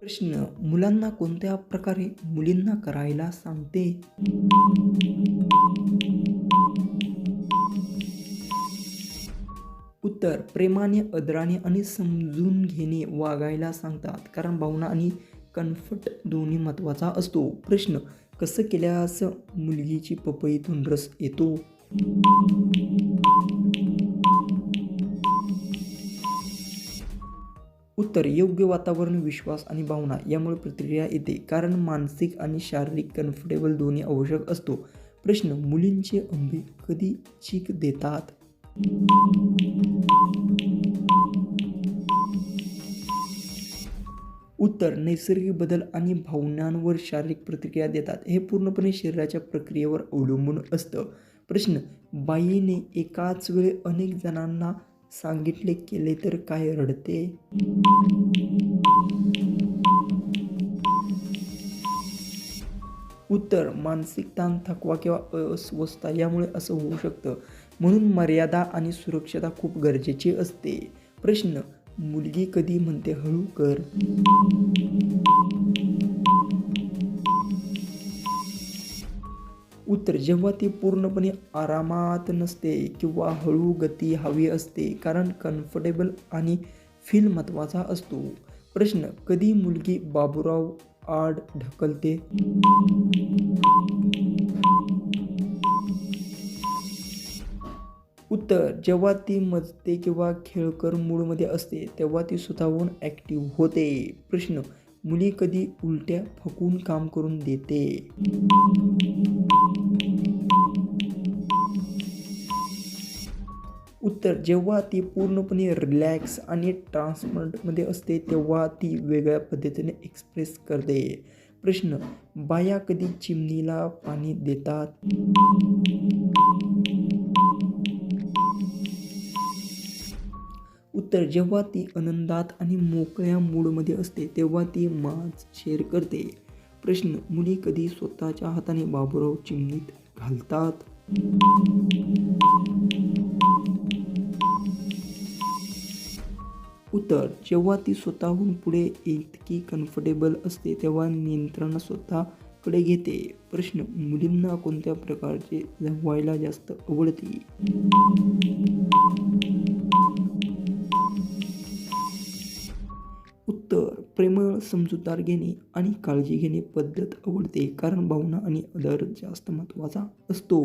प्रश्न: मुलांना कोणत्या प्रकारे मुलींना करायला सांगते? उत्तर: प्रेमाने, आदराने आणि समजून घेणे वागायला सांगतात, कारण भावना आणि कम्फर्ट दोन्ही महत्त्वाचा असतो. प्रश्न: कसं केल्यास मुलगीची पपईतून रस येतो? उत्तर: योग्य वातावरण, विश्वास आणि भावना यामुळे प्रतिक्रिया येते, कारण मानसिक आणि शारीरिक कम्फर्टेबल दोन्ही आवश्यक असतो. प्रश्न: मुलींचे आंबे कधी चीक देतात? उत्तर: नैसर्गिक बदल आणि भावनांवर शारीरिक प्रतिक्रिया देतात. हे पूर्णपणे शरीराच्या प्रक्रियेवर अवलंबून असतं. प्रश्न: बाईने एकाच वेळी अनेक जणांना सांगितले केले तर काय रडते? उत्तर: मानसिक ताण, थकवा किंवा अस्वस्थता यामुळे असं होऊ शकतं. म्हणून मर्यादा आणि सुरक्षता खूप गरजेची असते. प्रश्न: मुलगी कधी म्हणते हळू कर? उत्तर: जेव्हा ती पूर्णपणे आरामात नसते किंवा हळू गती हवी असते, कारण कम्फर्टेबल आणि फील महत्त्वाचा असतो. प्रश्न: कधी मुलगी बाबूराव आड ढकलते? उत्तर: जेव्हा ती मजते किंवा खेळकर मूडमध्ये असते, तेव्हा ती स्वतःहून ॲक्टिव्ह होते. प्रश्न: मुली कधी उलट्या फकून काम करून देते? उत्तर: जेव्हा ती पूर्णपणे रिलॅक्स आणि ट्रान्समध्ये असते, तेव्हा ती वेगळ्या पद्धतीने एक्सप्रेस करते. प्रश्न: बाया कधी चिमणीला पाणी देतात? उत्तर: जेव्हा ती आनंदात आणि मोकळ्या मूडमध्ये असते, तेव्हा ती माज शेअर करते. प्रश्न: मुली कधी स्वतःच्या हाताने बाबूराव चिमणीत घालतात? उत्तर: जेव्हा ती स्वतःहून पुढे इतकी कम्फर्टेबल असते, तेव्हा नियंत्रण स्वतःकडे घेते. प्रश्न: मुलींना कोणत्या प्रकारचे जमवायला जास्त आवडते? उत्तर: प्रेमळ, समजूतदार घेणे आणि काळजी घेणे पद्धत आवडते, कारण भावना आणि आदर जास्त महत्त्वाचा असतो.